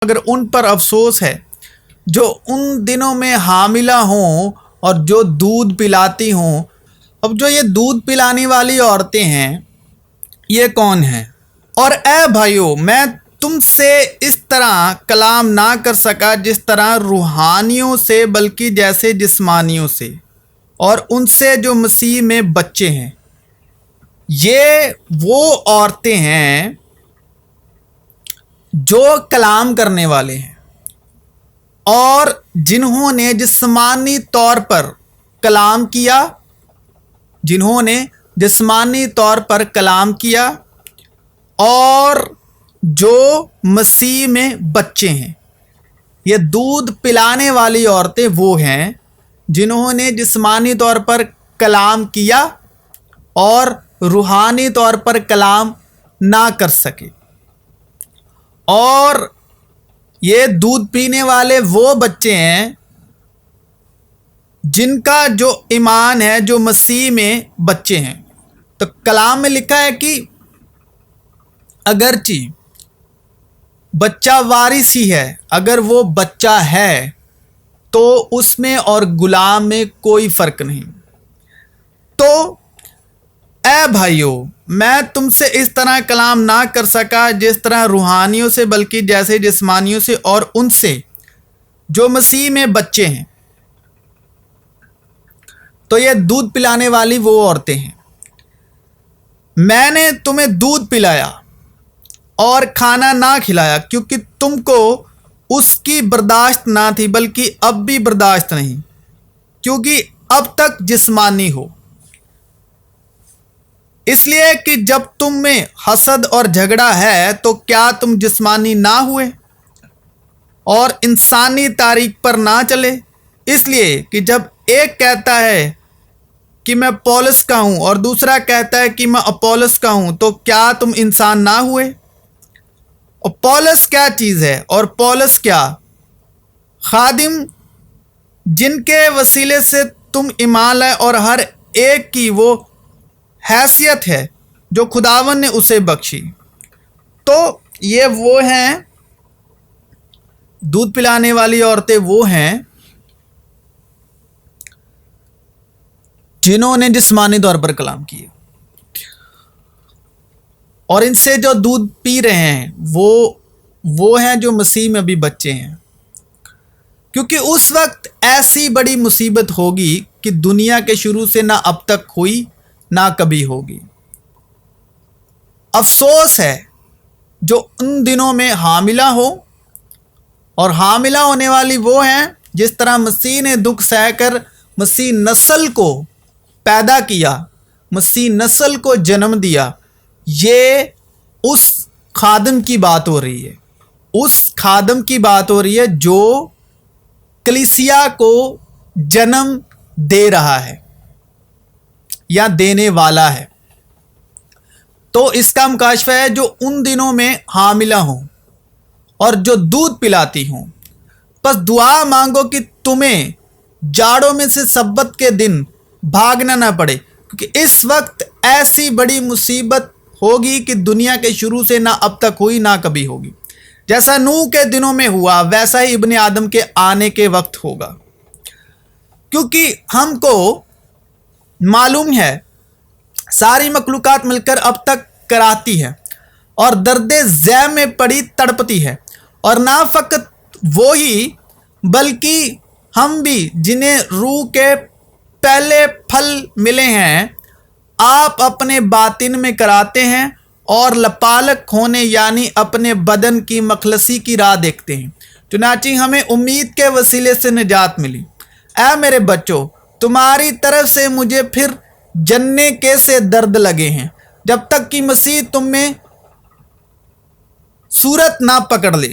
مگر ان پر افسوس ہے جو ان دنوں میں حاملہ ہوں اور جو دودھ پلاتی ہوں۔ اب جو یہ دودھ پلانے والی عورتیں ہیں یہ کون ہیں؟ اور اے بھائیو، میں تم سے اس طرح کلام نہ کر سکا جس طرح روحانیوں سے، بلکہ جیسے جسمانیوں سے، اور ان سے جو مسیح میں بچے ہیں۔ یہ وہ عورتیں ہیں جو کلام کرنے والے ہیں اور جنہوں نے جسمانی طور پر کلام کیا، اور جو مسیح میں بچے ہیں۔ یہ دودھ پلانے والی عورتیں وہ ہیں جنہوں نے جسمانی طور پر کلام کیا اور روحانی طور پر کلام نہ کر سکے، اور یہ دودھ پینے والے وہ بچے ہیں جن کا جو ایمان ہے، جو مسیح میں بچے ہیں۔ تو کلام میں لکھا ہے کہ اگرچہ بچہ وارث ہی ہے، اگر وہ بچہ ہے تو اس میں اور غلام میں کوئی فرق نہیں۔ تو اے بھائیو، میں تم سے اس طرح کلام نہ کر سکا جس طرح روحانیوں سے، بلکہ جیسے جسمانیوں سے، اور ان سے جو مسیح میں بچے ہیں۔ تو یہ دودھ پلانے والی وہ عورتیں ہیں۔ میں نے تمہیں دودھ پلایا اور کھانا نہ کھلایا کیونکہ تم کو اس کی برداشت نہ تھی، بلکہ اب بھی برداشت نہیں، کیونکہ اب تک جسمانی ہو۔ اس لیے کہ جب تم میں حسد اور جھگڑا ہے تو کیا تم جسمانی نہ ہوئے اور انسانی طریق پر نہ چلے؟ اس لیے کہ جب ایک کہتا ہے کہ میں پولس کا ہوں اور دوسرا کہتا ہے کہ میں اپولس کا ہوں، تو کیا تم انسان نہ ہوئے؟ اور پولس کیا چیز ہے اور پولس کیا؟ خادم جن کے وسیلے سے تم ایمان لائے، اور ہر ایک کی وہ حیثیت ہے جو خداوند نے اسے بخشی۔ تو یہ وہ ہیں دودھ پلانے والی عورتیں، وہ ہیں جنہوں نے جسمانی طور پر کلام کیے، اور ان سے جو دودھ پی رہے ہیں وہ ہیں جو مسیح میں بھی بچے ہیں، کیونکہ اس وقت ایسی بڑی مصیبت ہوگی کہ دنیا کے شروع سے نہ اب تک ہوئی نہ کبھی ہوگی۔ افسوس ہے جو ان دنوں میں حاملہ ہو، اور حاملہ ہونے والی وہ ہیں جس طرح مسیح نے دکھ سہ کر مسیح نسل کو پیدا کیا، مسیح نسل کو جنم دیا۔ یہ اس خادم کی بات ہو رہی ہے، اس خادم کی بات ہو رہی ہے جو کلیسیا کو جنم دے رہا ہے یا دینے والا ہے۔ تو اس کا مکاشفہ ہے جو ان دنوں میں حاملہ ہوں اور جو دودھ پلاتی ہوں۔ پس دعا مانگو کہ تمہیں جاڑوں میں سے سبت کے دن بھاگنا نہ پڑے، کیونکہ اس وقت ایسی بڑی مصیبت ہوگی کہ دنیا کے شروع سے نہ اب تک ہوئی نہ کبھی ہوگی۔ جیسا نوح کے دنوں میں ہوا ویسا ہی ابن آدم کے آنے کے وقت ہوگا۔ کیونکہ ہم کو معلوم ہے ساری مخلوقات مل کر اب تک کراتی ہے اور درد ذہ میں پڑی تڑپتی ہے، اور نہ فقط وہی بلکہ ہم بھی جنہیں روح کے پہلے پھل ملے ہیں، آپ اپنے باطن میں کراتے ہیں اور لپالک ہونے یعنی اپنے بدن کی مخلصی کی راہ دیکھتے ہیں۔ چنانچہ ہمیں امید کے وسیلے سے نجات ملی۔ اے میرے بچوں، تمہاری طرف سے مجھے پھر جننے کے سے درد لگے ہیں، جب تک کہ مسیح تم میں صورت نہ پکڑ لے۔